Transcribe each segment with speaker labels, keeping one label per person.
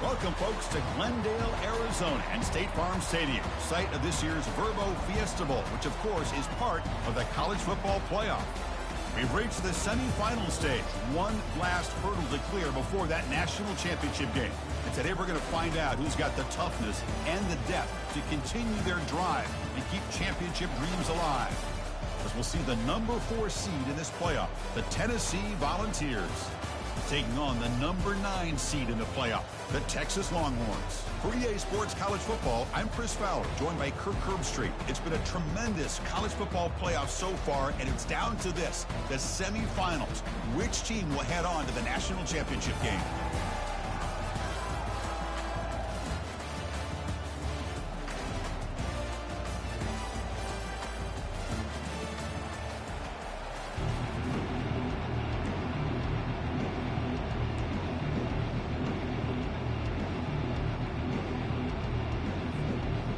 Speaker 1: Welcome, folks, to Glendale, Arizona, and State Farm Stadium, site of this year's Verbo Fiesta Bowl, which, of course, is part of the college football playoff. We've reached the semifinal stage, one last hurdle to clear before that national championship game. And today we're going to find out who's got the toughness and the depth to continue their drive and keep championship dreams alive. As we'll see the number 4 seed in this playoff, the Tennessee Volunteers, taking on the number 9 seed in the playoff, the Texas Longhorns. For EA Sports College Football, I'm Chris Fowler, joined by Kirk Herbstreit. It's been a tremendous college football playoff so far, and it's down to this, the semifinals. Which team will head on to the national championship game?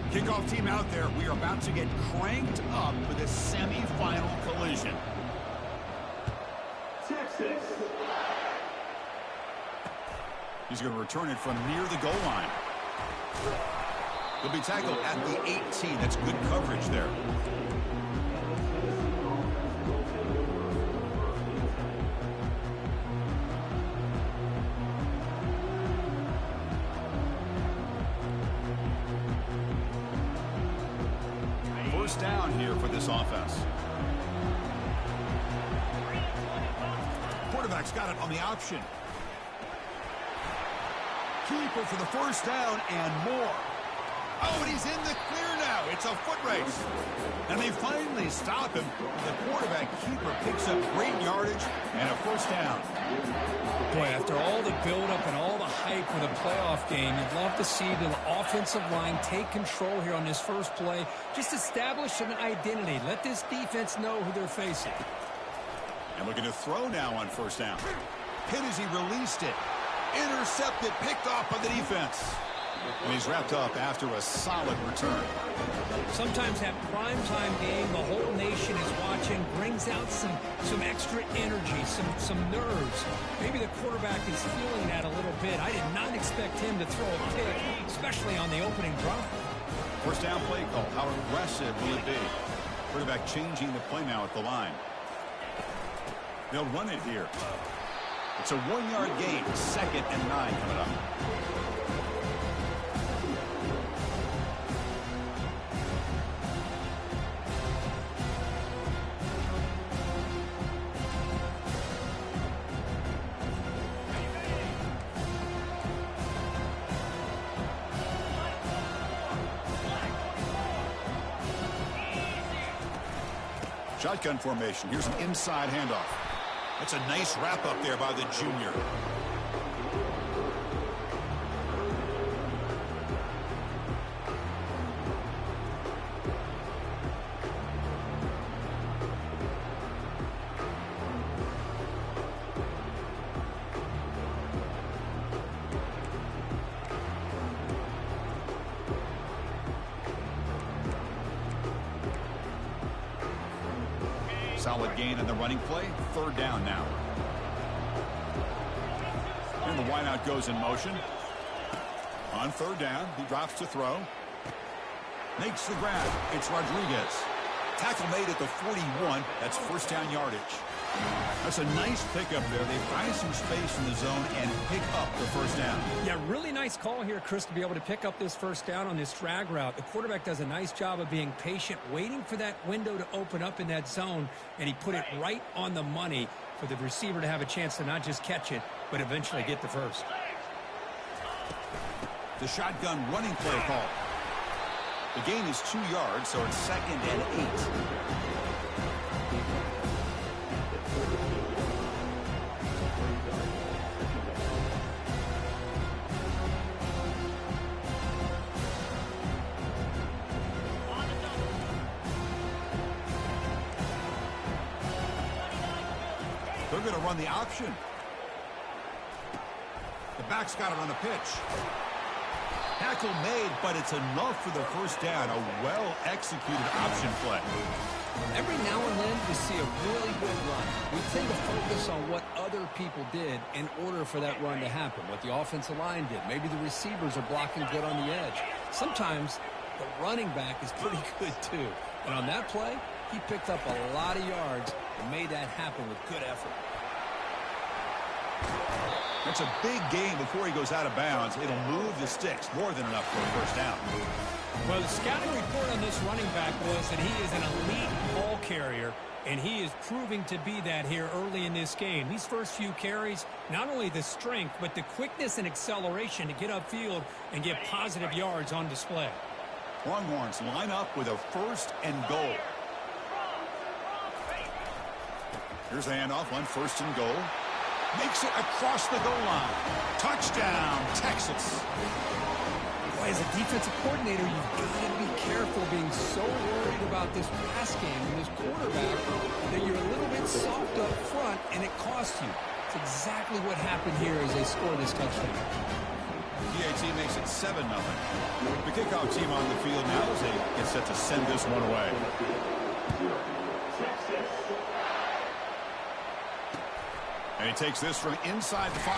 Speaker 1: Kickoff team out there. We are about to get cranked up for this semifinal collision. Texas. He's going to return it from near the goal line. He'll be tackled at the 18. That's good coverage there. First down here for this offense. Quarterback's got it on the option. Keeper for the first down and more. Oh, and he's in the clear now. It's a foot race. And they finally stop him. The quarterback keeper picks up great yardage and a first down.
Speaker 2: Boy, after all the buildup and all the hype for the playoff game, you'd love to see the offensive line take control here on this first play. Just establish an identity. Let this defense know who they're facing.
Speaker 1: And looking to throw now on first down. Hit as he released it. Intercepted, picked off by the defense. And he's wrapped up after a solid return.
Speaker 2: Sometimes that primetime game, the whole nation is watching, brings out some extra energy, some nerves. Maybe the quarterback is feeling that a little bit. I did not expect him to throw a pick, especially on the opening drive.
Speaker 1: First down play call. How aggressive will it be? Quarterback changing the play now at the line. They'll run it here. It's a 1-yard gain. 2nd and 9 coming up. Shotgun formation. Here's an inside handoff. That's a nice wrap up there by the junior. Solid gain on the running play. Third down now. And the wideout goes in motion. On third down, he drops to throw. Makes the grab. It's Rodriguez. Tackle made at the 41. That's first down yardage. That's a nice pickup there. They find some space in the zone and pick up the first down.
Speaker 2: Yeah, really nice call here, Chris, to be able to pick up this first down on this drag route. The quarterback does a nice job of being patient, waiting for that window to open up in that zone, and he put it right on the money for the receiver to have a chance to not just catch it, but eventually get the first.
Speaker 1: The shotgun running play call. The gain is 2 yards, so it's 2nd and 8. They're going to run the option. The back's got it on the pitch. Tackle made, but it's enough for the first down. A well-executed option play.
Speaker 2: Every now and then we see a really good run. We tend to focus on what other people did in order for that run to happen, what the offensive line did. Maybe the receivers are blocking good on the edge. Sometimes the running back is pretty good too. And on that play, he picked up a lot of yards and made that happen with good effort.
Speaker 1: That's a big gain before he goes out of bounds. It'll move the sticks more than enough for a first down.
Speaker 2: Well, the scouting report on this running back was that he is an elite ball carrier, and he is proving to be that here early in this game. These first few carries, not only the strength, but the quickness and acceleration to get upfield and get positive yards on display.
Speaker 1: Longhorns line up with a first and goal. Here's the handoff on first and goal. Makes it across the goal line. Touchdown, Texas.
Speaker 2: Boy, as a defensive coordinator, you've got to be careful being so worried about this pass game and this quarterback that you're a little bit soft up front and it costs you. It's exactly what happened here as they score this touchdown.
Speaker 1: PAT makes it 7-0. The kickoff team on the field now as they get set to send this one away. And he takes this from inside the 5.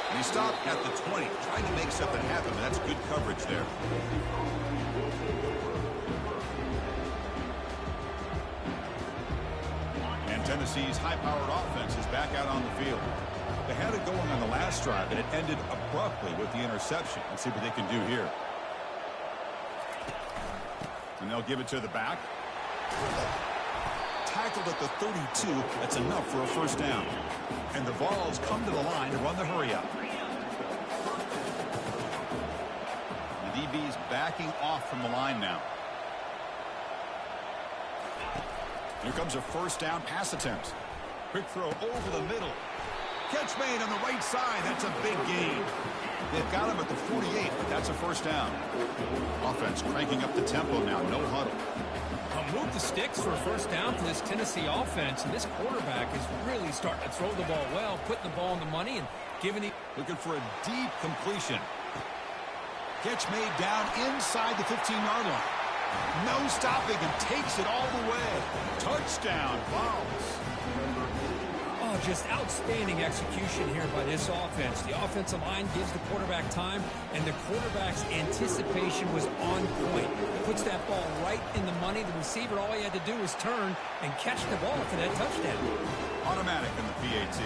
Speaker 1: And he stopped at the 20, trying to make something happen, but that's good coverage there. And Tennessee's high-powered offense is back out on the field. They had it going on the last drive, and it ended abruptly with the interception. Let's see what they can do here. And they'll give it to the back. Tackled at the 32. That's enough for a first down. And the Vols come to the line to run the hurry-up. The DB's backing off from the line now. Here comes a first down pass attempt. Quick throw over the middle. Catch made on the right side. That's a big gain. They've got him at the 48, but that's a first down. Offense cranking up the tempo now. No huddle.
Speaker 2: Move the sticks for a first down for this Tennessee offense, and this quarterback is really starting to throw the ball well, putting the ball on the money and giving it.
Speaker 1: Looking for a deep completion. Catch made down inside the 15-yard line. No stopping and takes it all the way. Touchdown, Vols.
Speaker 2: Oh, just outstanding execution here by this offense. The offensive line gives the quarterback time, and the quarterback's anticipation was on point. Puts that ball right in the money. The receiver, all he had to do was turn and catch the ball for that touchdown.
Speaker 1: Automatic in the PAT.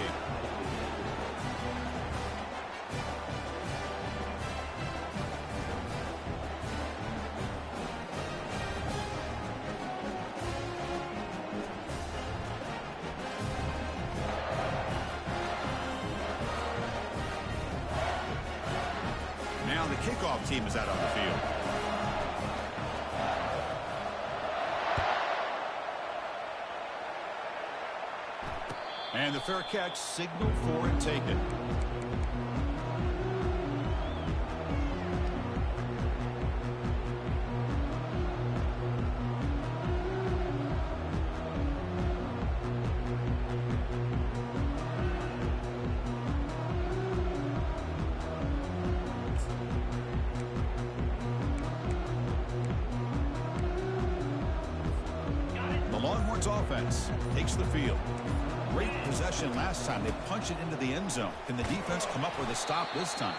Speaker 1: Now the kickoff team is out on the field. And the fair catch, signal for and take it. Longhorns offense takes the field. Great possession last time. They punched it into the end zone. Can the defense come up with a stop this time?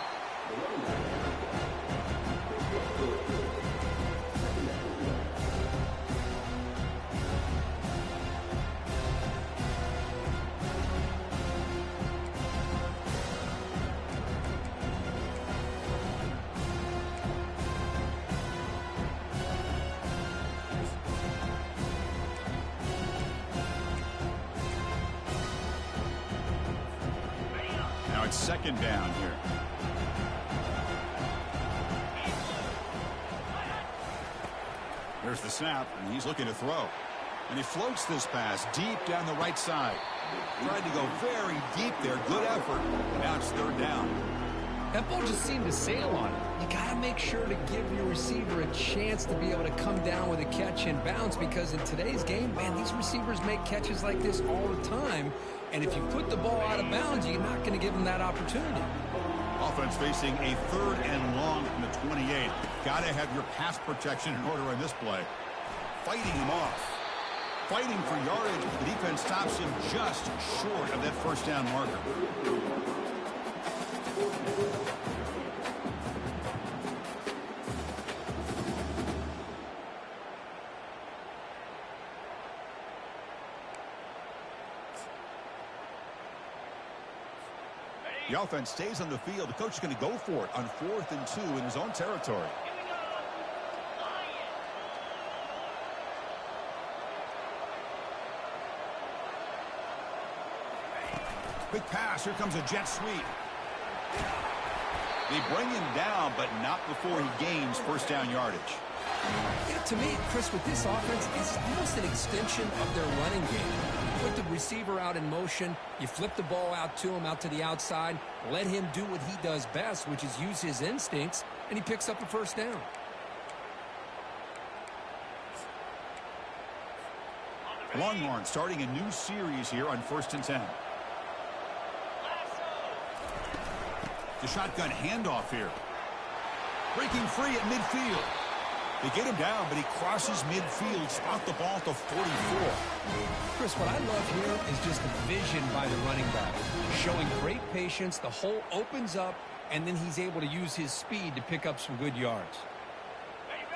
Speaker 1: Now it's second down here. There's the snap, and he's looking to throw. And he floats this pass deep down the right side. Tried to go very deep there. Good effort. Now it's third down.
Speaker 2: That ball just seemed to sail on it. You got to make sure to give your receiver a chance to be able to come down with a catch and bounce, because in today's game, man, these receivers make catches like this all the time. And if you put the ball out of bounds, you're not going to give them that opportunity.
Speaker 1: Offense facing a third and long from the 28. Got to have your pass protection in order on this play. Fighting him off. Fighting for yardage. The defense stops him just short of that first down marker. The offense stays on the field. The coach is going to go for it on 4th and 2 in his own territory. Big pass. Here comes a jet sweep. They bring him down, but not before he gains first down yardage.
Speaker 2: Yeah, to me, Chris, with this offense, it's almost an extension of their running game. You put the receiver out in motion, you flip the ball out to him, out to the outside, let him do what he does best, which is use his instincts, and he picks up a first down.
Speaker 1: Longhorns starting a new series here on 1st and 10. The shotgun handoff here. Breaking free at midfield. They get him down, but he crosses midfield, spot the ball to 44.
Speaker 2: Chris, what I love here is just the vision by the running back. Showing great patience, the hole opens up, and then he's able to use his speed to pick up some good yards.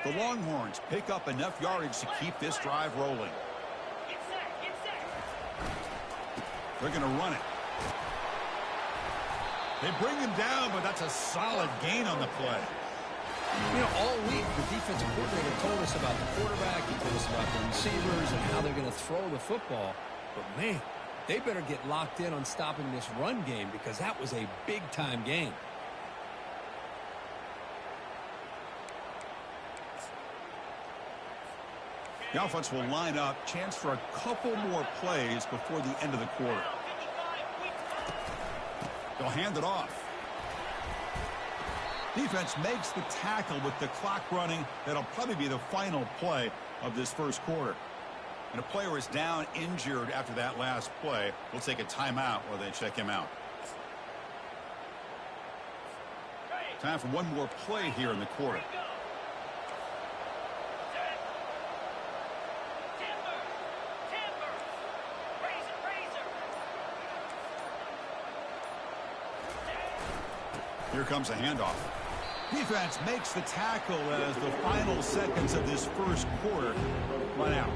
Speaker 1: The Longhorns pick up enough yardage to keep this drive rolling. They're going to run it. They bring him down, but that's a solid gain on the play.
Speaker 2: You know, all week, the defensive coordinator told us about the quarterback. He told us about the receivers and how they're going to throw the football. But, man, they better get locked in on stopping this run game, because that was a big-time game.
Speaker 1: The offense will line up. Chance for a couple more plays before the end of the quarter. They'll hand it off. Defense makes the tackle with the clock running. That'll probably be the final play of this first quarter. And a player is down injured after that last play. We'll take a timeout while they check him out. Time for one more play here in the quarter. Here comes a handoff. Defense makes the tackle as the final seconds of this first quarter run out.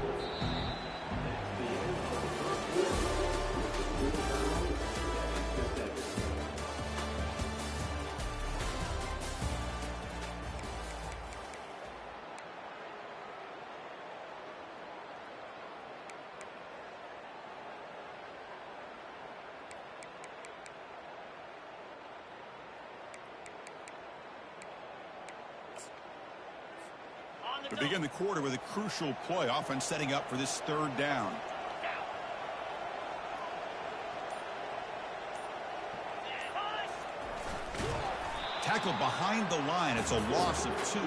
Speaker 1: We begin the quarter with a crucial play, offense setting up for this third down. Tackled behind the line. It's a loss of 2.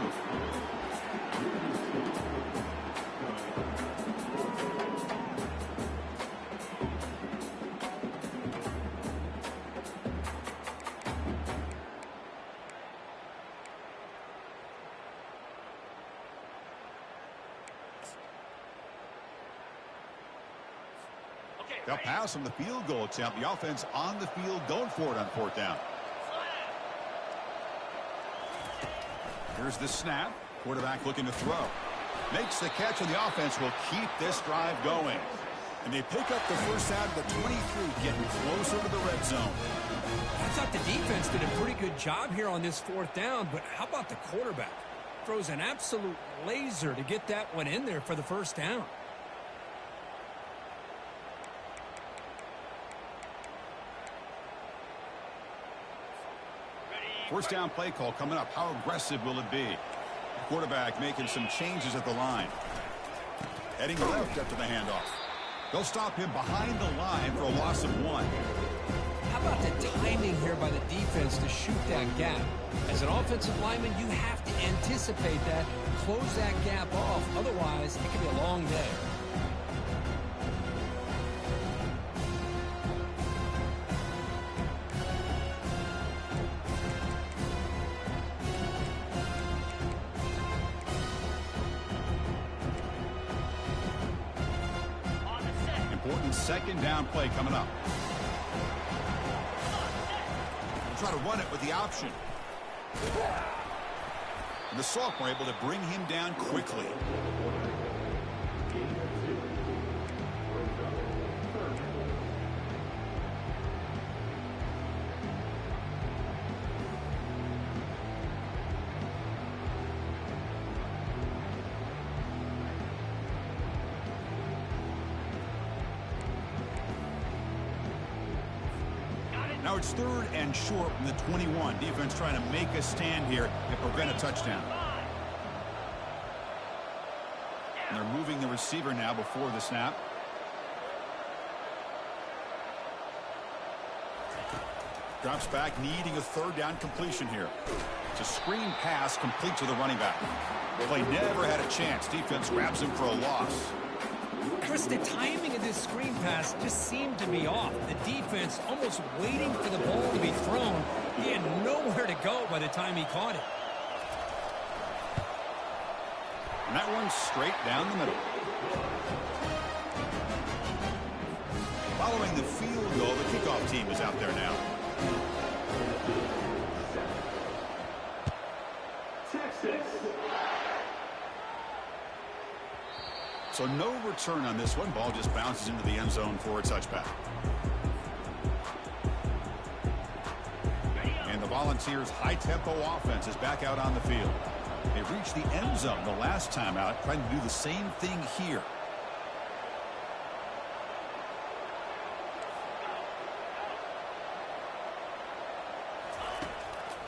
Speaker 1: They'll pass on the field goal attempt. The offense on the field going for it on fourth down. Here's the snap. Quarterback looking to throw. Makes the catch, and the offense will keep this drive going. And they pick up the first out of the 23, getting closer to the red zone.
Speaker 2: I thought the defense did a pretty good job here on this fourth down, but how about the quarterback? Throws an absolute laser to get that one in there for the first down.
Speaker 1: First down play call coming up. How aggressive will it be? Quarterback making some changes at the line. Heading left after the handoff. They'll stop him behind the line for a loss of 1.
Speaker 2: How about the timing here by the defense to shoot that gap? As an offensive lineman, you have to anticipate that, close that gap off. Otherwise, it could be a long day.
Speaker 1: Second down play coming up. We'll try to run it with the option. And the sophomore able to bring him down quickly. Now it's third and short from the 21. Defense trying to make a stand here and prevent a touchdown. And they're moving the receiver now before the snap. Drops back, needing a third down completion here. It's a screen pass complete to the running back. Play never had a chance. Defense grabs him for a loss.
Speaker 2: Chris, the timing of this screen pass just seemed to be off. The defense almost waiting for the ball to be thrown. He had nowhere to go by the time he caught it.
Speaker 1: And that one's straight down the middle. Following the field goal, the kickoff team is out there now. So no return on this one. Ball just bounces into the end zone for a touchback. And the Volunteers' high-tempo offense is back out on the field. They reached the end zone the last time out, trying to do the same thing here.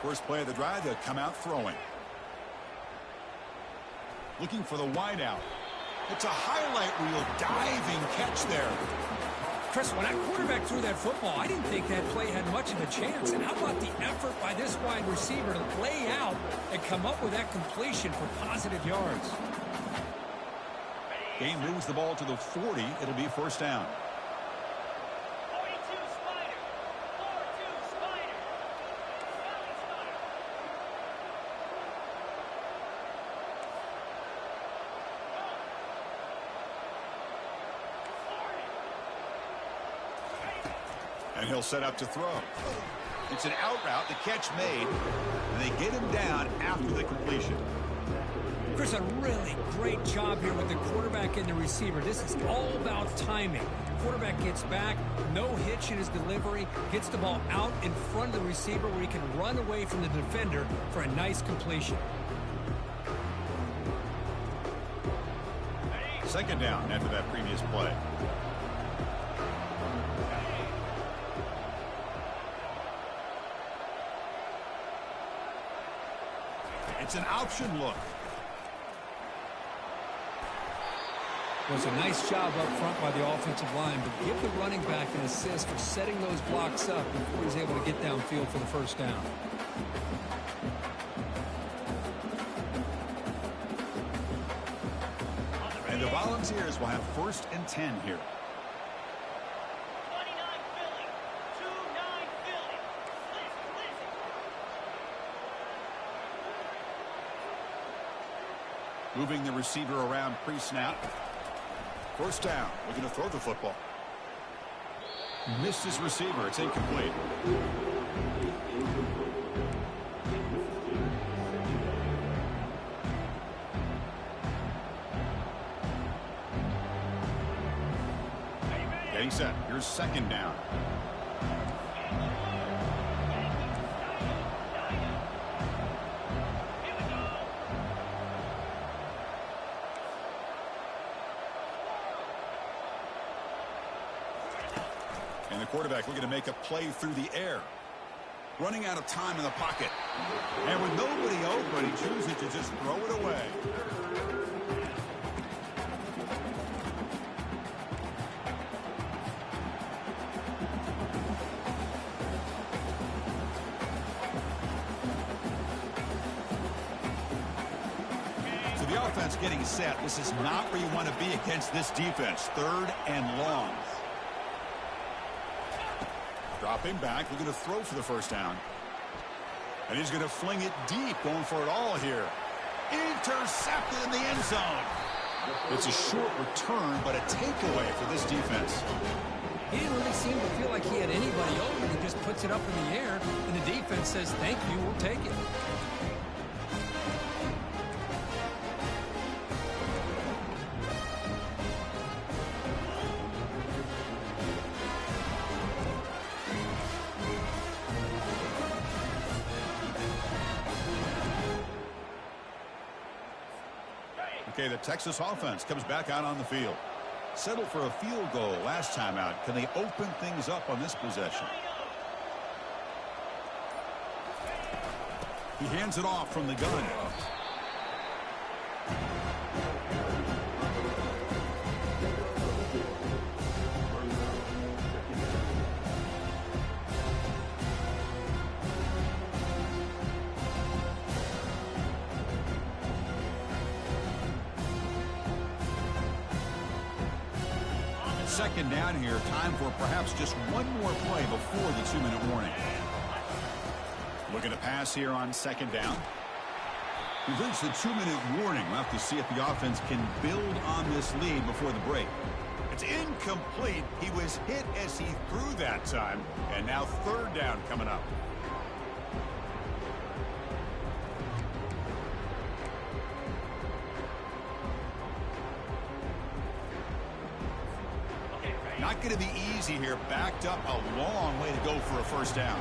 Speaker 1: First play of the drive, they'll come out throwing. Looking for the wideout. It's a highlight reel diving catch there.
Speaker 2: Chris, when that quarterback threw that football, I didn't think that play had much of a chance. And how about the effort by this wide receiver to lay out and come up with that completion for positive yards?
Speaker 1: Game moves the ball to the 40. It'll be first down. And he'll set up to throw. It's an out route, the catch made, and they get him down after the completion.
Speaker 2: Chris, a really great job here with the quarterback and the receiver. This is all about timing. Quarterback gets back, no hitch in his delivery, gets the ball out in front of the receiver where he can run away from the defender for a nice completion.
Speaker 1: Second down after that previous play. It's an option look.
Speaker 2: It was a nice job up front by the offensive line, but give the running back an assist for setting those blocks up before he's able to get downfield for the first down.
Speaker 1: And the Volunteers will have first and 10 here. Moving the receiver around pre-snap. First down, looking to throw the football. Missed his receiver. It's incomplete. Getting set. Here's second down. And the quarterback looking to make a play through the air. Running out of time in the pocket. And with nobody open, he chooses to just throw it away. So the offense getting set. This is not where you want to be against this defense. 3rd and long. Dropping back, looking to throw for the first down. And he's going to fling it deep, going for it all here. Intercepted in the end zone. It's a short return, but a takeaway for this defense.
Speaker 2: He didn't really seem to feel like he had anybody open. He just puts it up in the air, and the defense says, thank you, we'll take it.
Speaker 1: Okay, the Texas offense comes back out on the field. Settled for a field goal last time out. Can they open things up on this possession? He hands it off from the gun. Second down here. Time for perhaps just one more play before the 2-minute warning. Looking to pass here on second down. We've reached the 2-minute warning. We'll have to see if the offense can build on this lead before the break. It's incomplete. He was hit as he threw that time. And now 3rd down coming up. Not going to be easy here. Backed up a long way to go for a first down.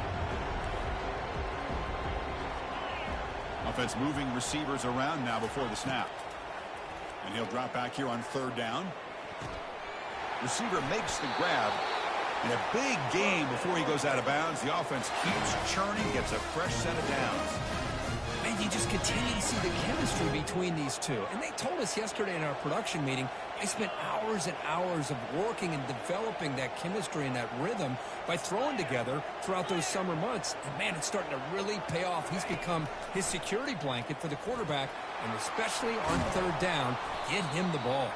Speaker 1: Offense moving receivers around now before the snap. And he'll drop back here on 3rd down. Receiver makes the grab. And a big gain before he goes out of bounds. The offense keeps churning, gets a fresh set of downs.
Speaker 2: And you just continue to see the chemistry between these two. And they told us yesterday in our production meeting, they spent hours and hours of working and developing that chemistry and that rhythm by throwing together throughout those summer months. And, man, it's starting to really pay off. He's become his security blanket for the quarterback, and especially on 3rd down, get him the ball.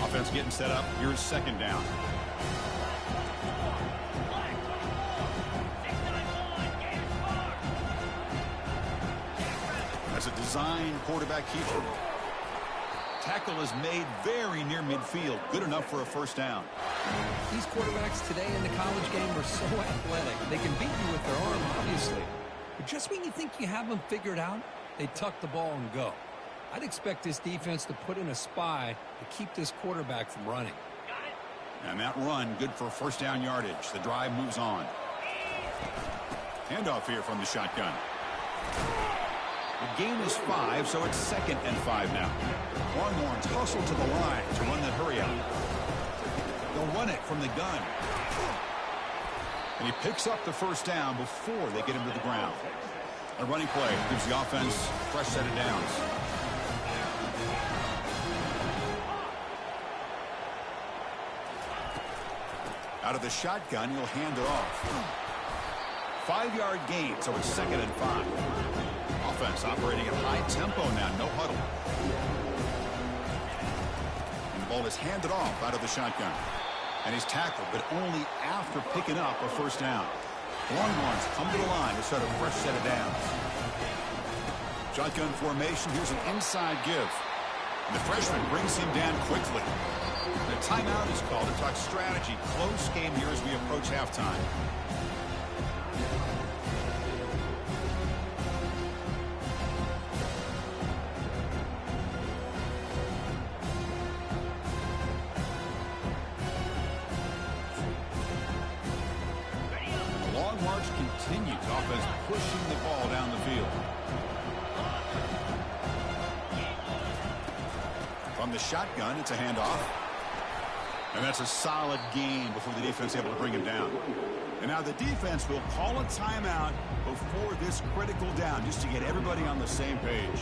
Speaker 1: Offense getting set up. Here's second down. That's a design quarterback keeper. Tackle is made very near midfield. Good enough for a first down.
Speaker 2: These quarterbacks today in the college game are so athletic. They can beat you with their arm, obviously. But just when you think you have them figured out, they tuck the ball and go. I'd expect this defense to put in a spy to keep this quarterback from running.
Speaker 1: And that run, good for first down yardage. The drive moves on. Handoff here from the shotgun. The gain is 5, so it's 2nd and 5 now. Longhorns hustle to the line to run the hurry out. They'll run it from the gun. And he picks up the first down before they get him to the ground. A running play gives the offense a fresh set of downs. Out of the shotgun, he'll hand it off. 5-yard gain, so it's 2nd and 5. offense operating at high tempo now. No huddle. And the ball is handed off out of the shotgun. And he's tackled, but only after picking up a first down. Longhorns come to the line to start a fresh set of downs. Shotgun formation. Here's an inside give. And the freshman brings him down quickly. The timeout is called to talk strategy. Close game here as we approach halftime. The long march continues. Offense pushing the ball down the field. From the shotgun, it's a handoff. And that's a solid gain before the defense is able to bring him down. And now the defense will call a timeout before this critical down, just to get everybody on the same page.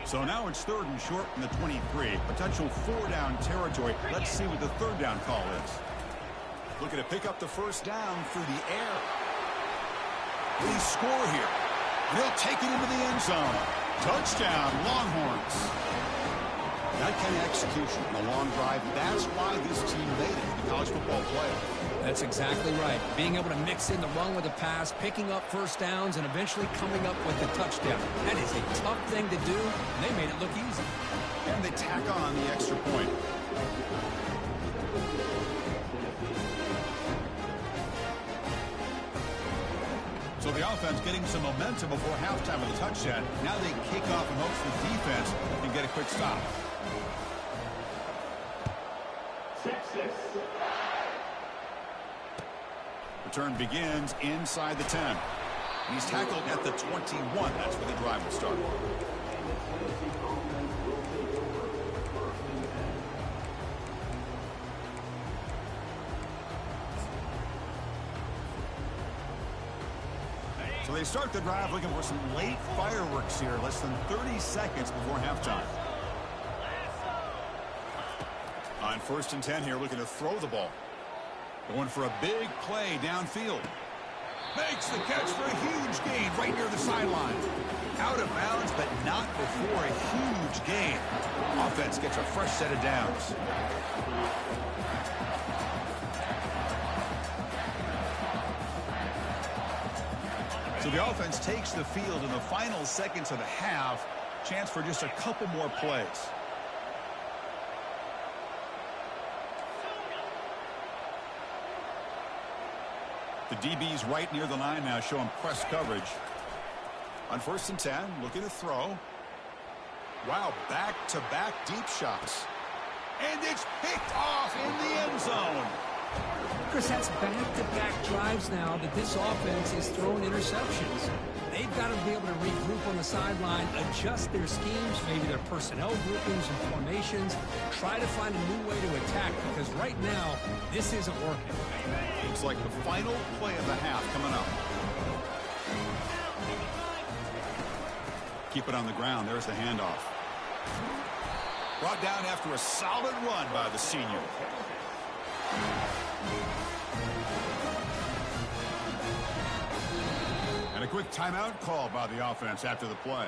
Speaker 1: So now it's 3rd and short from the 23. Potential 4-down territory. Let's see what the 3rd down call is. Looking to pick up the first down through the air. Will he score here? And he'll take it into the end zone. Touchdown, Longhorns. That kind of execution in a long drive, that's why this team made it in the college football playoff.
Speaker 2: That's exactly right. Being able to mix in the run with the pass, picking up first downs, and eventually coming up with the touchdown. That is a tough thing to do, and they made it look easy.
Speaker 1: And they tack on the extra point. So the offense getting some momentum before halftime with a touchdown. Now they kick off and hopes the defense can get a quick stop. Return begins inside the 10. He's tackled at the 21. That's where the drive will start. So they start the drive looking for some late fireworks here. Less than 30 seconds before halftime. On 1st and 10 here, looking to throw the ball. Going for a big play downfield. Makes the catch for a huge gain right near the sideline. Out of bounds, but not before a huge gain. Offense gets a fresh set of downs. So the offense takes the field in the final seconds of the half. Chance for just a couple more plays. The DB's right near the line now, showing press coverage. On 1st and 10, looking to throw. Wow, back-to-back deep shots. And it's picked off in the end zone.
Speaker 2: Chris, that's back-to-back drives now that this offense is throwing interceptions. They've got to be able to regroup on the sideline, adjust their schemes, maybe their personnel groupings and formations, try to find a new way to attack, because right now, this isn't working.
Speaker 1: Looks like the final play of the half coming up. Keep it on the ground. There's the handoff. Brought down after a solid run by the senior. And a quick timeout call by the offense after the play.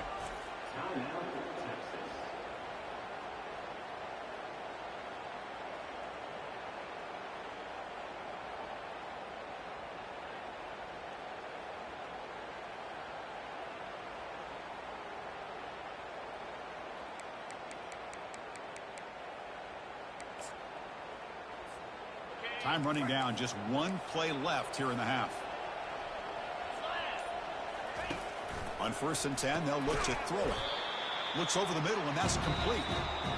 Speaker 1: Time running down, just one play left here in the half. On 1st and 10, they'll look to throw it. Looks over the middle, and that's complete.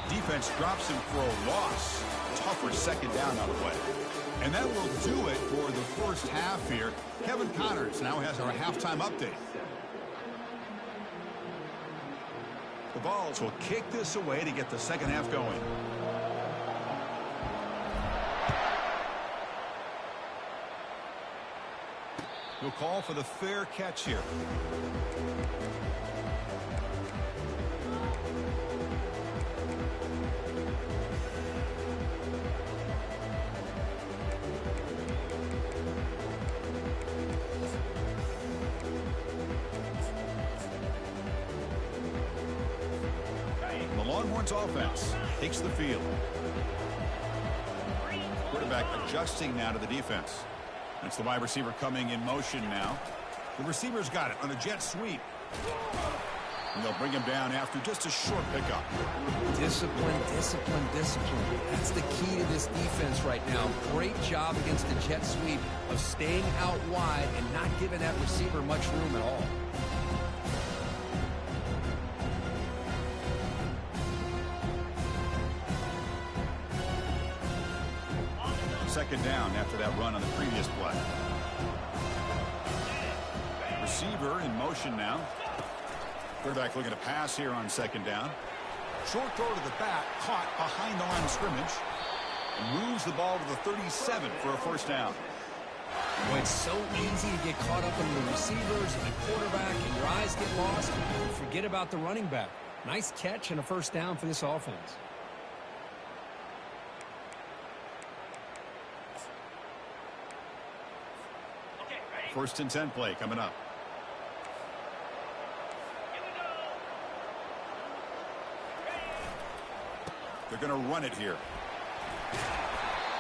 Speaker 1: Defense drops him for a loss. Tougher second down on the way. And that will do it for the first half here. Kevin Connors now has our halftime update. The Vols will kick this away to get the second half going. He'll call for the fair catch here. Browns offense takes the field. Quarterback adjusting now to the defense. That's the wide receiver coming in motion now. The receiver's got it on a jet sweep. And they'll bring him down after just a short pickup.
Speaker 2: Discipline, discipline, discipline. That's the key to this defense right now. Great job against the jet sweep of staying out wide and not giving that receiver much room at all.
Speaker 1: Second down after that run on the previous play. Receiver in motion now. Quarterback looking to pass here on second down. Short throw to the back, caught behind the line of scrimmage. And moves the ball to the 37 for a first down.
Speaker 2: Well, it's so easy to get caught up in the receivers and the quarterback, and your eyes get lost. You forget about the running back. Nice catch and a first down for this offense.
Speaker 1: First and 10 play coming up. They're going to run it here.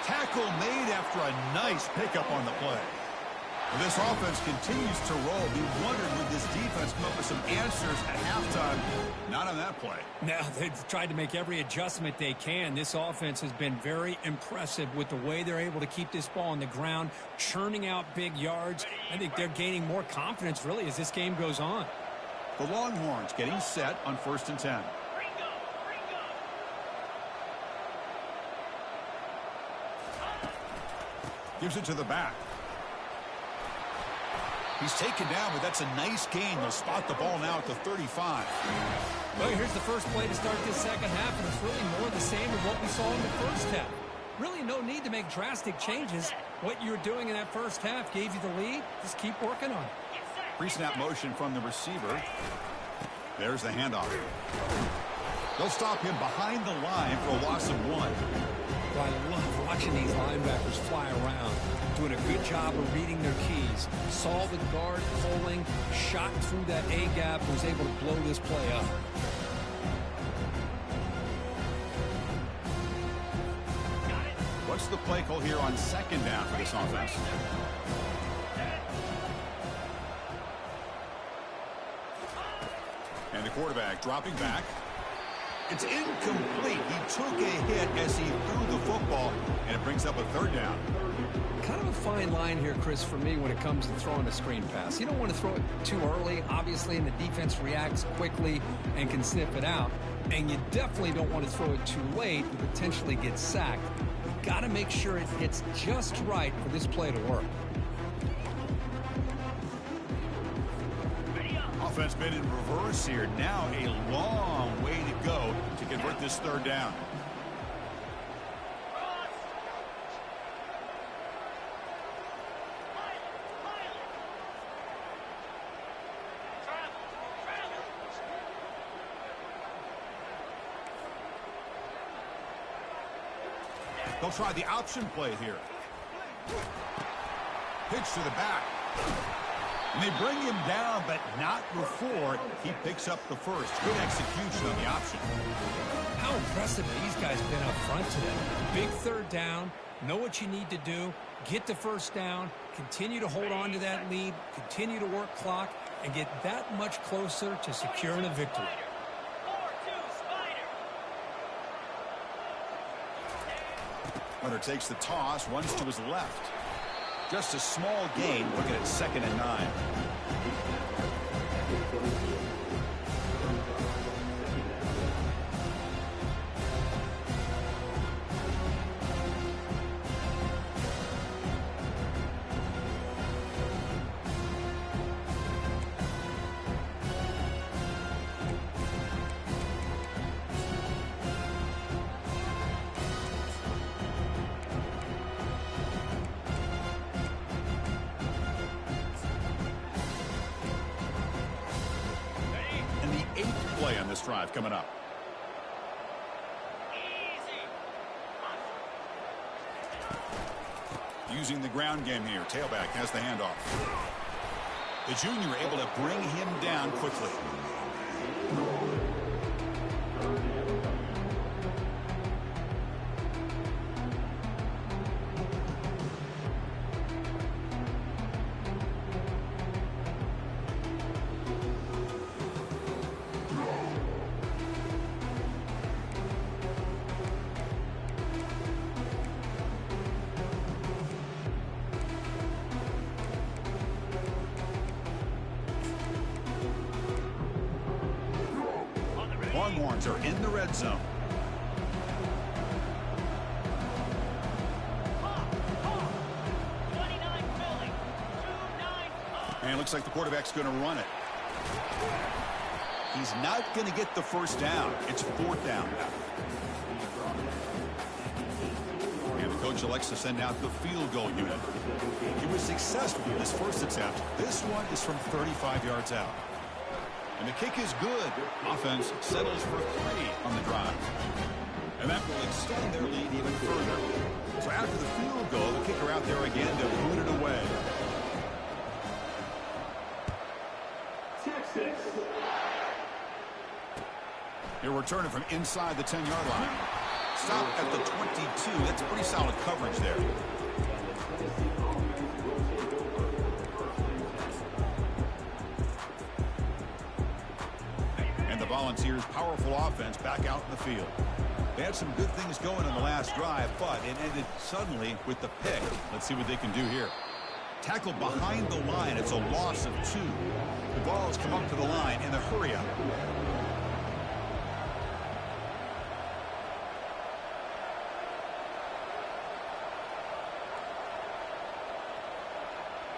Speaker 1: Tackle made after a nice pickup on the play. Well, this offense continues to roll. We wondered, would this defense come up with some answers at halftime? Not on that play.
Speaker 2: Now, they've tried to make every adjustment they can. This offense has been very impressive with the way they're able to keep this ball on the ground, churning out big yards. I think they're gaining more confidence, really, as this game goes on.
Speaker 1: The Longhorns getting set on first and 10. Gives it to the back. He's taken down, but that's a nice gain. They'll spot the ball now at the 35.
Speaker 2: Well, here's the first play to start this second half, and it's really more the same of what we saw in the first half. Really no need to make drastic changes. What you were doing in that first half gave you the lead. Just keep working on it.
Speaker 1: Pre-snap motion from the receiver. There's the handoff. They'll stop him behind the line for a loss of 1.
Speaker 2: Well, I love watching these linebackers fly around, doing a good job of reading their keys. Saw the guard pulling, shot through that A-gap, and was able to blow this play up.
Speaker 1: What's the play call here on second down for this offense? And the quarterback dropping back. It's incomplete. He took a hit as he threw the football, and it brings up a third down.
Speaker 2: Kind of a fine line here, Chris, for me when it comes to throwing a screen pass. You don't want to throw it too early, obviously, and the defense reacts quickly and can sniff it out. And you definitely don't want to throw it too late and potentially get sacked. You've got to make sure it hits just right for this play to work.
Speaker 1: Offense been in reverse here. Now a long way to go to convert this third down. They'll try the option play here. Pitch to the back. And they bring him down, but not before he picks up the first. Good execution on the option.
Speaker 2: How impressive these guys have been up front today. Big third down. Know what you need to do. Get the first down. Continue to hold on to that lead. Continue to work clock. And get that much closer to securing a victory.
Speaker 1: Runner takes the toss. Runs to his left. Just a small gain, looking at 2nd and 9. Play on this drive coming up. Using the ground game here. Tailback has the handoff. The junior able to bring him down quickly. Browns are in the red zone. And it looks like the quarterback's going to run it. He's not going to get the first down. It's 4th down. And the coach elects to send out the field goal unit. He was successful in his first attempt. This one is from 35 yards out. And the kick is good. Offense settles for 3 on the drive. And that will extend their lead even further. So after the field goal, the kicker out there again to boot it away. He'll return it from inside the 10-yard line. Stop at the 22. That's pretty solid coverage there. And the Volunteers' powerful offense back out in the field. They had some good things going on the last drive, but it ended suddenly with the pick. Let's see what they can do here. Tackled behind the line. It's a loss of 2. The ball has come up to the line in the hurry-up.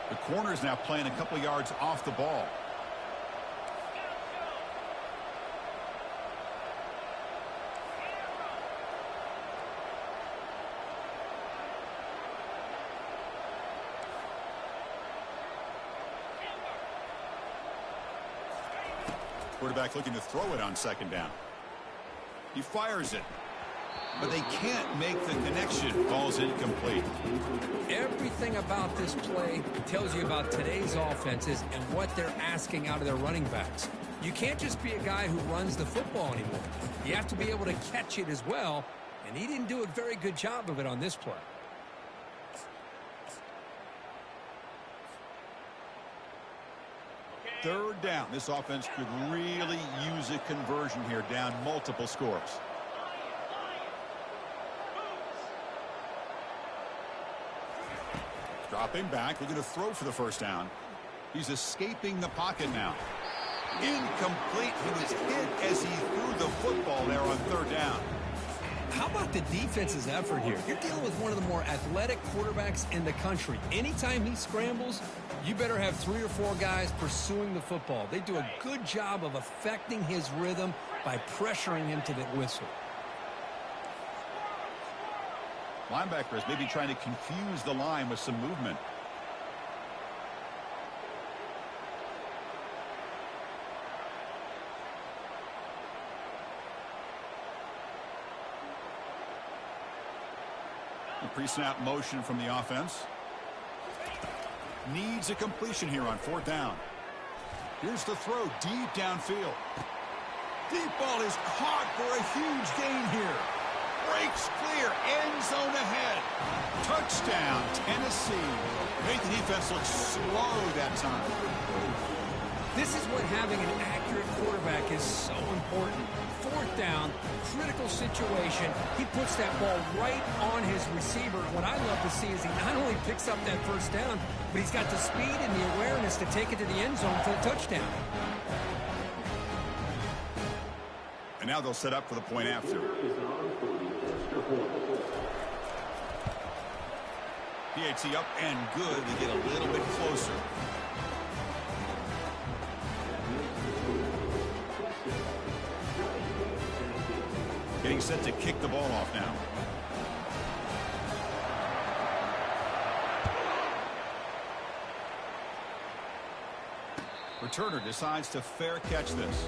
Speaker 1: The corner's now playing a couple yards off the ball. Quarterback looking to throw it on 2nd down. He fires it, but they can't make the connection. Ball's incomplete.
Speaker 2: Everything about this play tells you about today's offenses and what they're asking out of their running backs. You can't just be a guy who runs the football anymore. You have to be able to catch it as well, and he didn't do a very good job of it on this play.
Speaker 1: Third down. This offense could really use a conversion here, down multiple scores. Dropping back, looking to throw for the first down. He's escaping the pocket now. Incomplete. He was hit as he threw the football there on 3rd down.
Speaker 2: How about the defense's effort here? You're dealing with one of the more athletic quarterbacks in the country. Anytime he scrambles, you better have 3 or 4 guys pursuing the football. They do a good job of affecting his rhythm by pressuring him to the whistle.
Speaker 1: Linebackers maybe trying to confuse the line with some movement. The pre-snap motion from the offense. Needs a completion here on 4th down. Here's the throw deep downfield. Deep ball is caught for a huge gain here. Breaks clear. End zone ahead. Touchdown, Tennessee. Made the defense look slow that time.
Speaker 2: This is what having an accurate quarterback is so important. 4th down, critical situation. He puts that ball right on his receiver. What I love to see is he not only picks up that first down, but he's got the speed and the awareness to take it to the end zone for a touchdown.
Speaker 1: And now they'll set up for the point after. PAT up and good. They get a little bit closer. Getting set to kick the ball off now. Returner decides to fair catch this.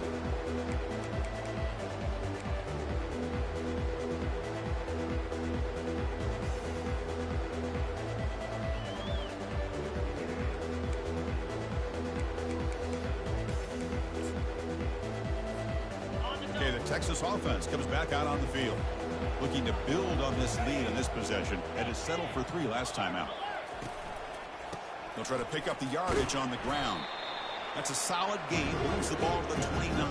Speaker 1: Okay, the Texas offense comes back out on the field, looking to build on this lead in this possession, and has settled for 3 last time out. They'll try to pick up the yardage on the ground. That's a solid gain. Moves the ball to the 29.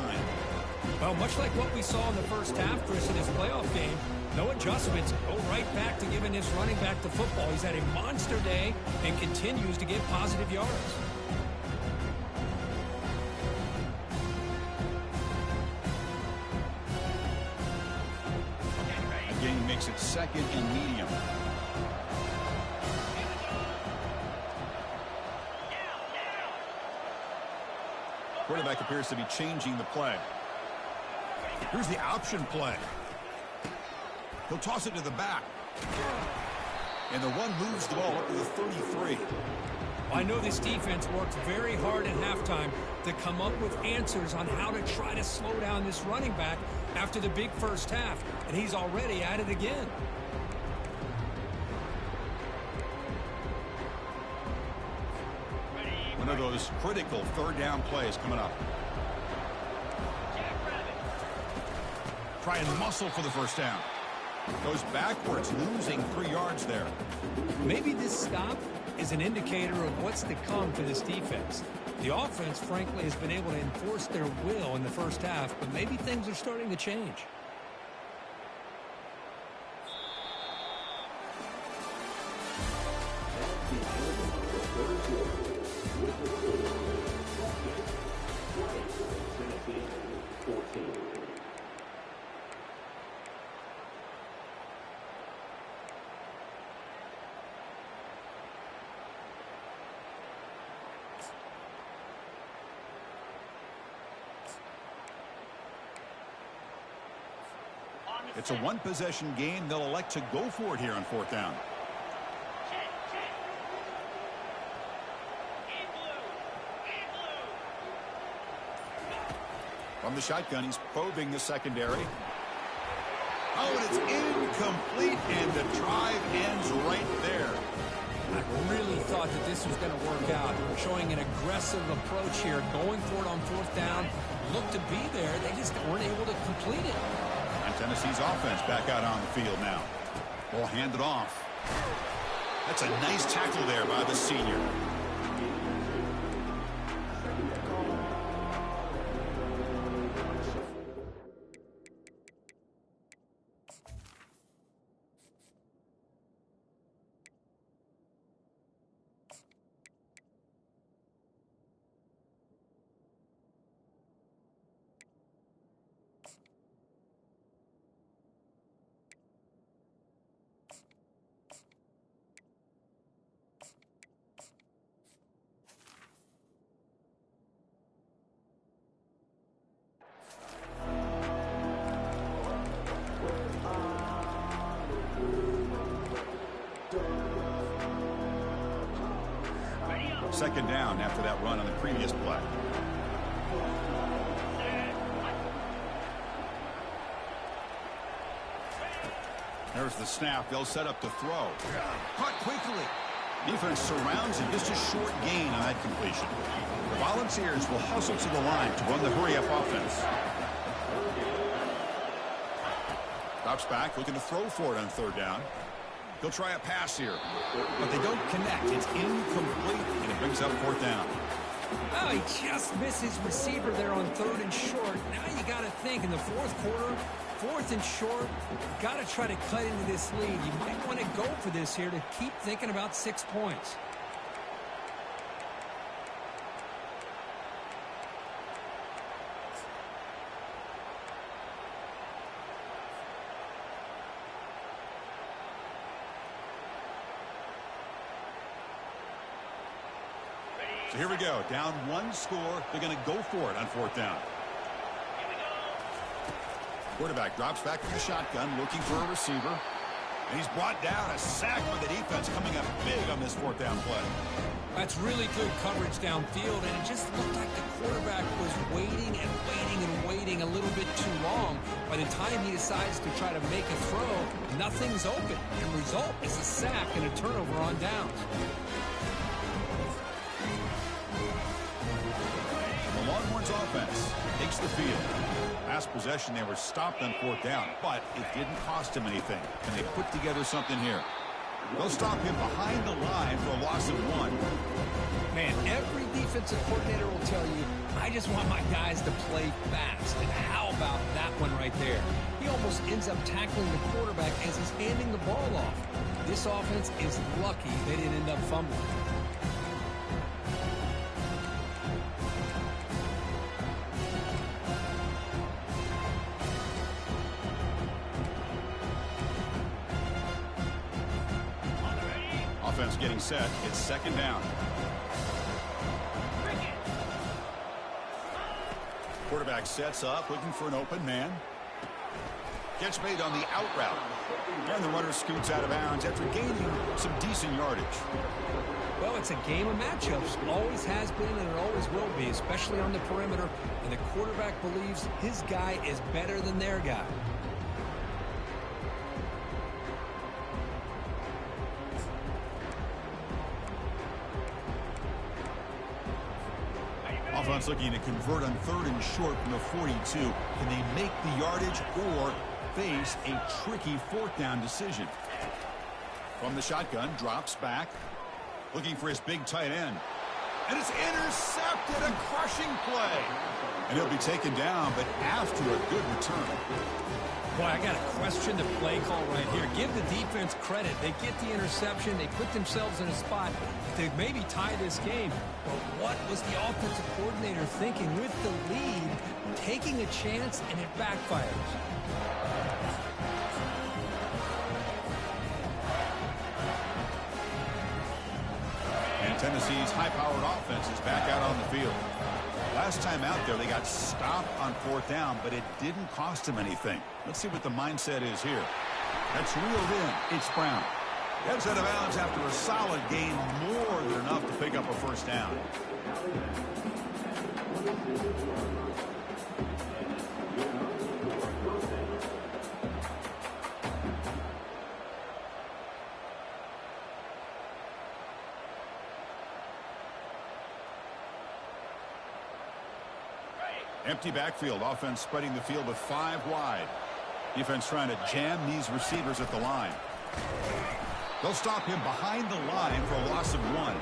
Speaker 2: Well, much like what we saw in the first half, Chris, in his playoff game, no adjustments. Go right back to giving his running back the football. He's had a monster day and continues to get positive yards.
Speaker 1: makes it 2nd and medium. Quarterback appears to be changing the play. Here's the option play. He'll toss it to the back. And the run moves the ball up to the 33.
Speaker 2: I know this defense worked very hard at halftime to come up with answers on how to try to slow down this running back after the big first half, and he's already at it again.
Speaker 1: One of those critical 3rd down plays coming up. Try and muscle for the first down. Goes backwards, losing 3 yards there.
Speaker 2: Maybe this stop is an indicator of what's to come for this defense. The offense, frankly, has been able to enforce their will in the first half, but maybe things are starting to change.
Speaker 1: It's a 1-possession game. They'll elect to go for it here on 4th down. From the shotgun, he's probing the secondary. Oh, and it's incomplete, and the drive ends right there.
Speaker 2: I really thought that this was going to work out. Showing an aggressive approach here, going for it on 4th down. Looked to be there. They just weren't able to complete it.
Speaker 1: And Tennessee's offense back out on the field now. Ball handed off. That's a nice tackle there by the senior. Second down after that run on the previous play. There's the snap. They'll set up to throw. Caught quickly. Defense surrounds him. Just a short gain on that completion. The Volunteers will hustle to the line to run the hurry-up offense. Drops back, looking to throw for it on 3rd down. They'll try a pass here, but they don't connect. It's incomplete, and it brings up 4th down.
Speaker 2: Oh, he just missed his receiver there on 3rd and short. Now you got to think in the 4th quarter, 4th and short, got to try to cut into this lead. You might want to go for this here to keep thinking about 6 points.
Speaker 1: So here we go. Down 1 score. They're going to go for it on 4th down. Quarterback drops back from the shotgun, looking for a receiver. And he's brought down. A sack by the defense coming up big on this 4th down play.
Speaker 2: That's really good coverage downfield, and it just looked like the quarterback was waiting and waiting and waiting a little bit too long. By the time he decides to try to make a throw, nothing's open. And the result is a sack and a turnover on downs.
Speaker 1: The Longhorns offense takes the field. Last possession, they were stopped on 4th down, but it didn't cost him anything. And they put together something here. They'll stop him behind the line for a loss of 1.
Speaker 2: Man, every defensive coordinator will tell you, I just want my guys to play fast. And how about that one right there? He almost ends up tackling the quarterback as he's handing the ball off. This offense is lucky they didn't end up fumbling.
Speaker 1: offense getting set. It's second down. Quarterback sets up, looking for an open man. Gets made on the out route. And the runner scoots out of bounds after gaining some decent yardage.
Speaker 2: Well, it's a game of matchups. Always has been and it always will be, especially on the perimeter. And the quarterback believes his guy is better than their guy.
Speaker 1: Offense looking to convert on 3rd and short from the 42. Can they make the yardage or face a tricky 4th down decision? From the shotgun, drops back. Looking for his big tight end. And it's intercepted, a crushing play. And he'll be taken down, but after a good return.
Speaker 2: Boy, I got to question the play call right here. Give the defense credit. They get the interception. They put themselves in a spot to maybe tie this game. But what was the offensive coordinator thinking with the lead, taking a chance, and it backfires?
Speaker 1: And Tennessee's high-powered offense is back out on the field. Last time out there, they got stopped on 4th down, but it didn't cost them anything. Let's see what the mindset is here. That's reeled in. It's Brown. Gets out of bounds after a solid gain, more than enough to pick up a 1st down. Empty backfield. Offense spreading the field with 5 wide. Defense trying to jam these receivers at the line. They'll stop him behind the line for a loss of 1.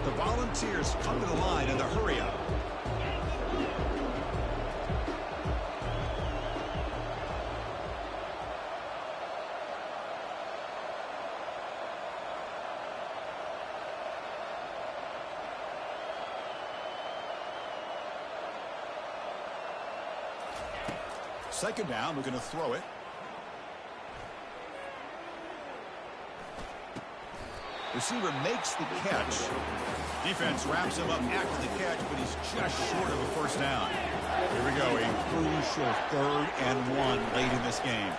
Speaker 1: The Volunteers come to the line in the hurry up. Second down, we're going to throw it. Receiver makes the catch. Defense wraps him up after the catch, but he's just short of a 1st down. Here we go, a crucial 3rd and 1 late in this game.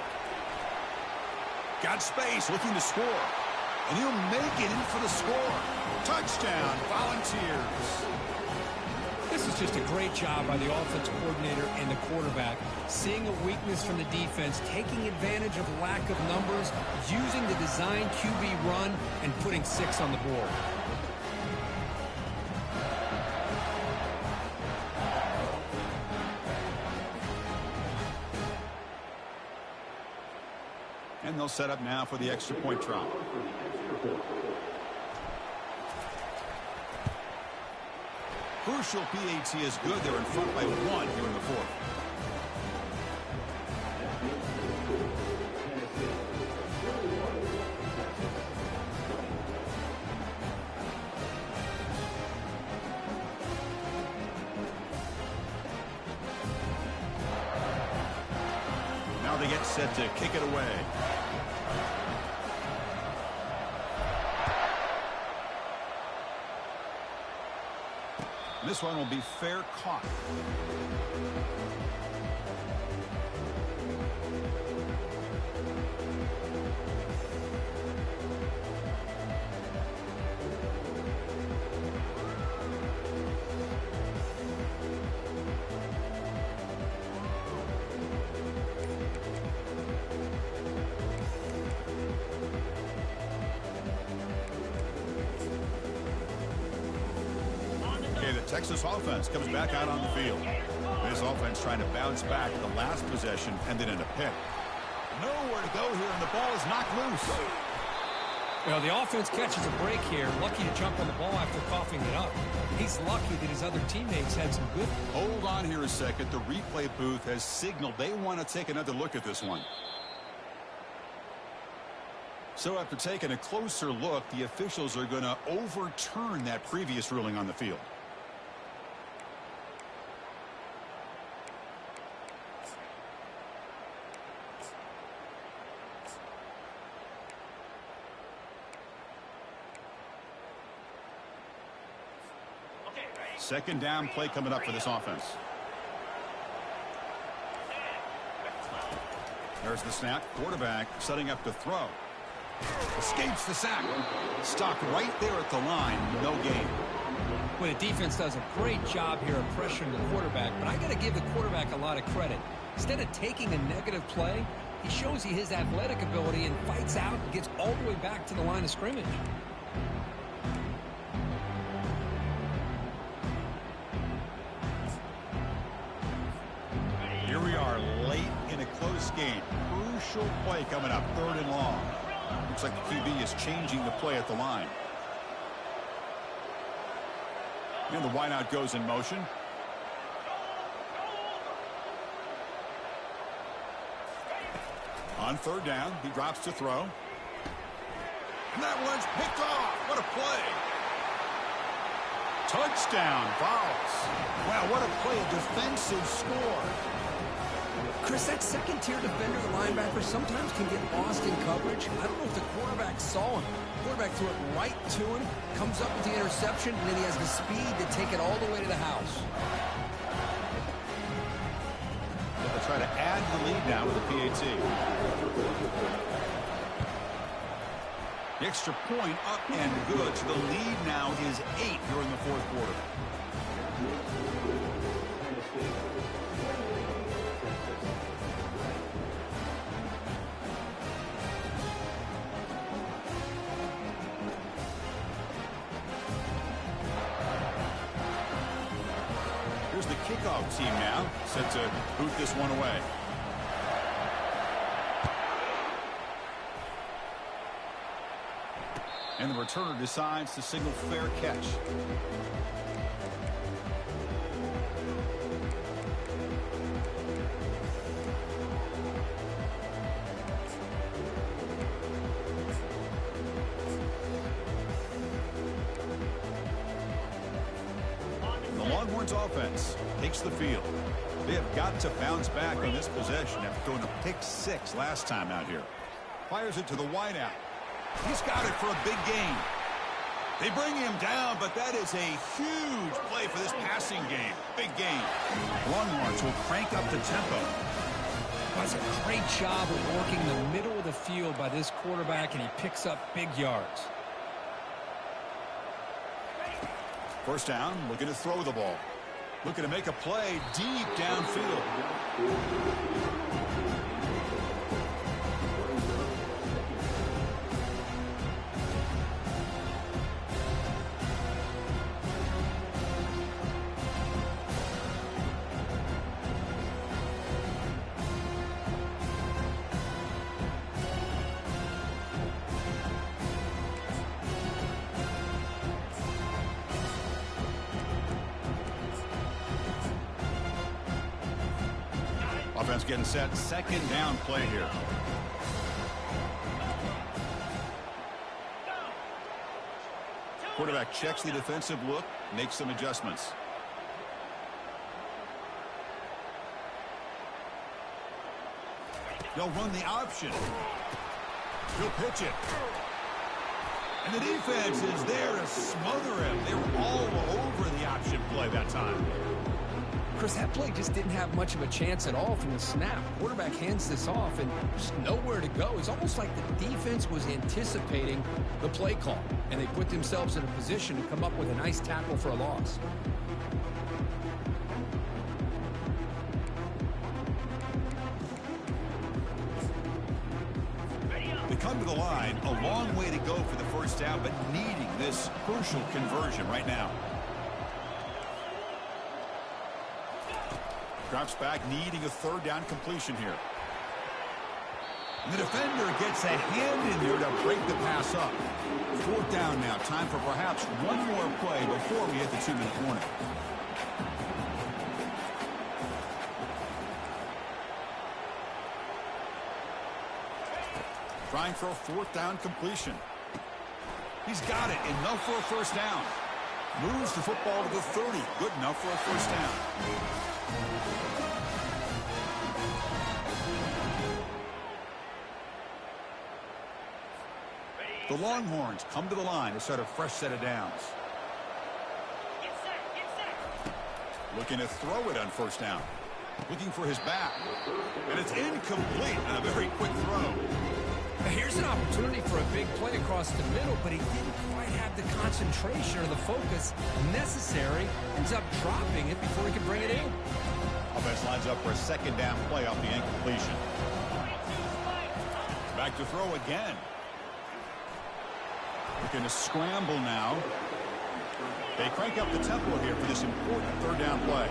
Speaker 1: Got space, looking to score. And he'll make it in for the score. Touchdown, Volunteers.
Speaker 2: This is just a great job by the offensive coordinator and the quarterback. Seeing a weakness from the defense, taking advantage of lack of numbers, using the design QB run, and putting 6 on the board.
Speaker 1: And they'll set up now for the extra point try. Crucial PAT is good. They're in front by 1 here in the 4th. Now they get set to kick it away. This one will be fair caught. Texas offense comes back out on the field. This offense trying to bounce back the last possession, ended in a pick. Nowhere to go here, and the ball is knocked loose.
Speaker 2: Well, the offense catches a break here. Lucky to jump on the ball after coughing it up. He's lucky that his other teammates had some good...
Speaker 1: Hold on here a second. The replay booth has signaled they want to take another look at this one. So after taking a closer look, the officials are going to overturn that previous ruling on the field. Second down play coming up for this offense. There's the snap. Quarterback setting up to throw. Escapes the sack. Stopped right there at the line. No gain.
Speaker 2: Well, the defense does a great job here of pressuring the quarterback, but I got to give the quarterback a lot of credit. Instead of taking a negative play, he shows you his athletic ability and fights out and gets all the way back to the line of scrimmage.
Speaker 1: Here we are late in a close game. Crucial play coming up, 3rd and long. Looks like the QB is changing the play at the line. And the wideout goes in motion. On 3rd down, he drops to throw. And that one's picked off. What a play. Touchdown, Vols. Wow, what a play, a defensive score.
Speaker 2: Chris, that second-tier defender, the linebacker, sometimes can get lost in coverage. I don't know if the quarterback saw him. The quarterback threw it right to him, comes up with the interception, and then he has the speed to take it all the way to the house.
Speaker 1: They'll try to add the lead now with a PAT. The extra point up and good. So the lead now is 8 during the 4th quarter. Here's the kickoff team now, set to boot this one away. And the returner decides to signal fair catch. The Longhorns offense takes the field. They have got to bounce back on this possession after throwing a pick 6 last time out here. Fires it to the wideout. He's got it for a big gain. They bring him down, but that is a huge play for this passing game. Big gain. Longhorns will crank up the tempo.
Speaker 2: Does a great job of working the middle of the field by this quarterback, and he picks up big yards.
Speaker 1: First down, looking to throw the ball. Looking to make a play deep downfield. Offense getting set. Second down play here. Quarterback checks the defensive look, makes some adjustments. They'll run the option. He'll pitch it. And the defense is there to smother him. They were all over the option play that time.
Speaker 2: Chris, that play just didn't have much of a chance at all from the snap. Quarterback hands this off and just nowhere to go. It's almost like the defense was anticipating the play call, and they put themselves in a position to come up with a nice tackle for a loss.
Speaker 1: They come to the line, a long way to go for the first down, but needing this crucial conversion right now. Drops back, needing a third down completion here. And the defender gets a hand in there to break the pass up. Fourth down now. Time for perhaps one more play before we hit the 2-minute warning. Trying for a fourth down completion. He's got it. Enough for a first down. Moves the football to the 30. Good enough for a first down. The Longhorns come to the line to start a fresh set of downs. Looking to throw it on first down. Looking for his back. And it's incomplete on a very quick throw.
Speaker 2: Here's an opportunity for a big play across the middle, but he didn't quite have the concentration or the focus necessary. Ends up dropping it before he can bring it in.
Speaker 1: Offense lines up for a second down play off the incompletion. Back to throw again. Looking to scramble now. They crank up the tempo here for this important third down play.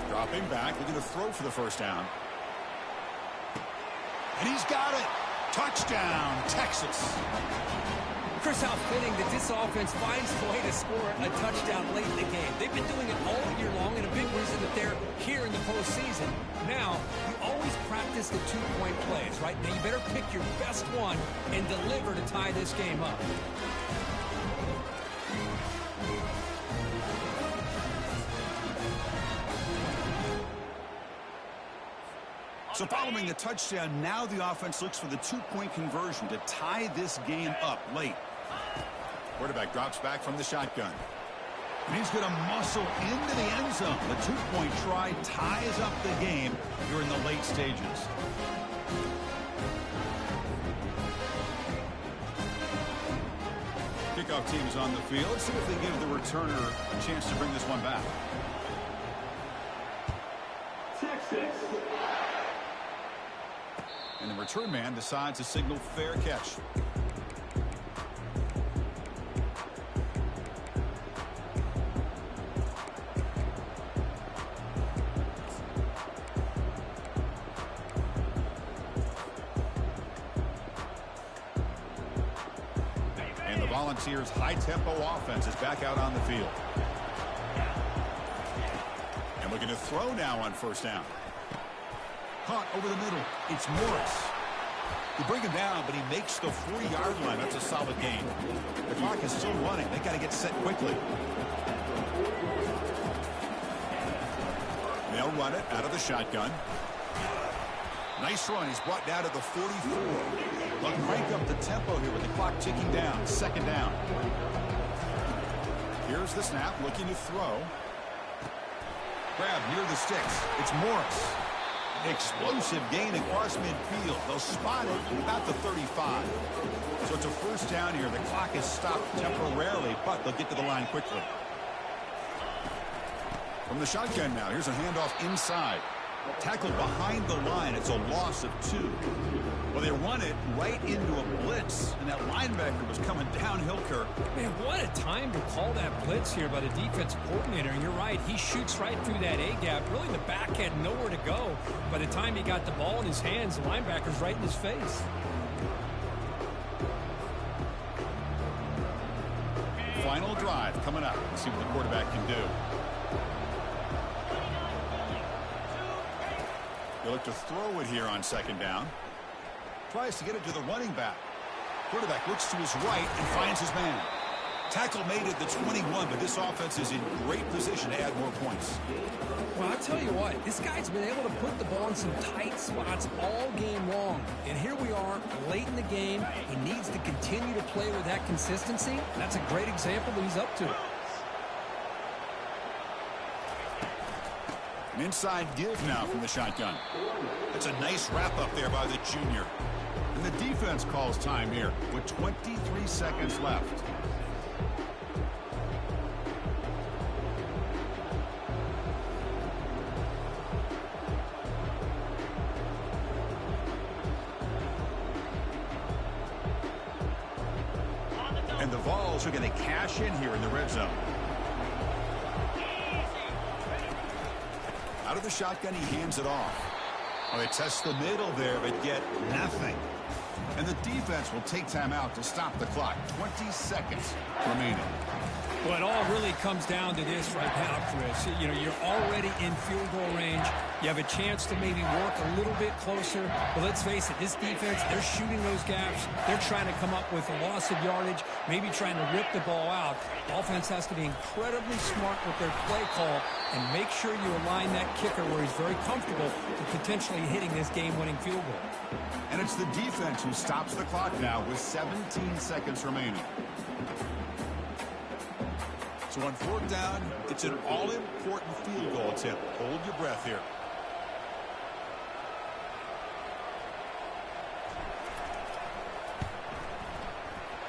Speaker 1: Dropping back, looking to throw for the first down. And he's got it. Touchdown, Texas.
Speaker 2: Chris, how fitting that this offense finds a way to score a touchdown late in the game. They've been doing it all year long, and a big reason that they're here in the postseason. Now, you always practice the two-point plays, right? Now, you better pick your best one and deliver to tie this game up.
Speaker 1: So following the touchdown, now the offense looks for the two-point conversion to tie this game up late. Quarterback drops back from the shotgun. And he's going to muscle into the end zone. The two-point try ties up the game here in the late stages. Kickoff team is on the field. Let's see if they give the returner a chance to bring this one back. And the return man decides to signal fair catch. And the Volunteers' high-tempo offense is back out on the field. And looking to throw now on first down. Caught over the middle. It's Morris. They bring him down, but he makes the 40-yard line. That's a solid gain. The clock is still running. They got to get set quickly. They'll run it out of the shotgun. Nice run. He's brought down to the 44. They'll crank up the tempo here with the clock ticking down. Second down. Here's the snap. Looking to throw. Grab near the sticks. It's Morris. Explosive gain across midfield. They'll spot it about the 35. So it's a first down here. The clock is stopped temporarily, but they'll get to the line quickly. From the shotgun now, here's a handoff inside. Tackled behind the line. It's a loss of 2. Well, they run it right into a blitz, and that linebacker was coming downhill, Kirk.
Speaker 2: Man, what a time to call that blitz here by the defensive coordinator. And you're right, he shoots right through that A-gap. Really, the back had nowhere to go. By the time he got the ball in his hands, the linebacker's right in his face.
Speaker 1: Final drive coming up. Let's see what the quarterback can do. They look to throw it here on second down. Tries to get it to the running back. Quarterback looks to his right and finds his man. Tackle made at the 21, but this offense is in great position to add more points.
Speaker 2: Well, I'll tell you what, this guy's been able to put the ball in some tight spots all game long. And here we are, late in the game. He needs to continue to play with that consistency. That's a great example that he's up to it.
Speaker 1: An inside give now from the shotgun. That's a nice wrap up there by the junior. And the defense calls time here with 23 seconds left. And the Vols are going to cash in here in the red zone. Out of the shotgun, he hands it off. Well, they test the middle there, but get nothing. And the defense will take time out to stop the clock. 20 seconds remaining.
Speaker 2: Well, it all really comes down to this right now, Chris. You know, you're already in field goal range. You have a chance to maybe work a little bit closer. But let's face it, this defense, they're shooting those gaps. They're trying to come up with a loss of yardage, maybe trying to rip the ball out. The offense has to be incredibly smart with their play call and make sure you align that kicker where he's very comfortable with potentially hitting this game-winning field goal.
Speaker 1: And it's the defense who stops the clock now with 17 seconds remaining. So on fourth down, it's an all-important field goal attempt. Hold your breath here.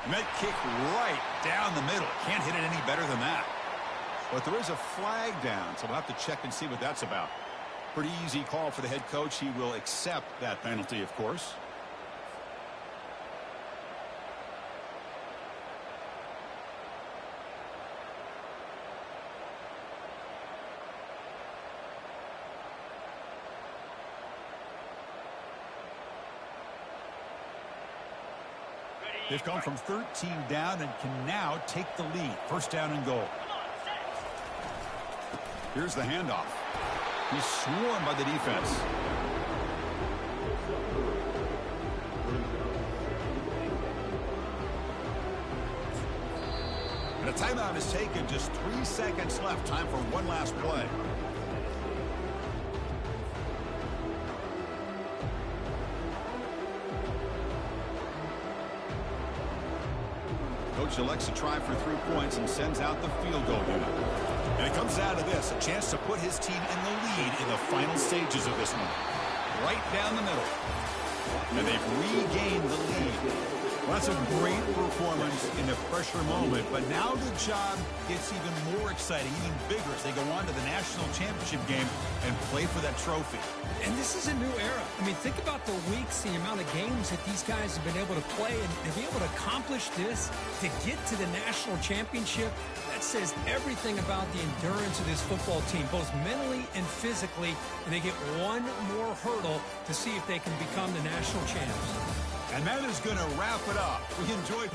Speaker 1: And that kick right down the middle. Can't hit it any better than that. But there is a flag down, so we'll have to check and see what that's about. Pretty easy call for the head coach. He will accept that penalty, of course. They've come from 13 down and can now take the lead. First down and goal. Here's the handoff. He's swarmed by the defense. And a timeout is taken. Just 3 seconds left. Time for one last play. Coach elects to try for 3 points and sends out the field goal unit. And it comes down to this, a chance to put his team in the lead in the final stages of this one. Right down the middle. And they've regained the lead. Well, that's a great performance in a pressure moment, but now the job gets even more exciting, even bigger as they go on to the national championship game and play for that trophy.
Speaker 2: And this is a new era. I mean, think about the weeks, the amount of games that these guys have been able to play, and to be able to accomplish this, to get to the national championship, that says everything about the endurance of this football team, both mentally and physically, and they get one more hurdle to see if they can become the national champs.
Speaker 1: And that is going to wrap it up. We enjoyed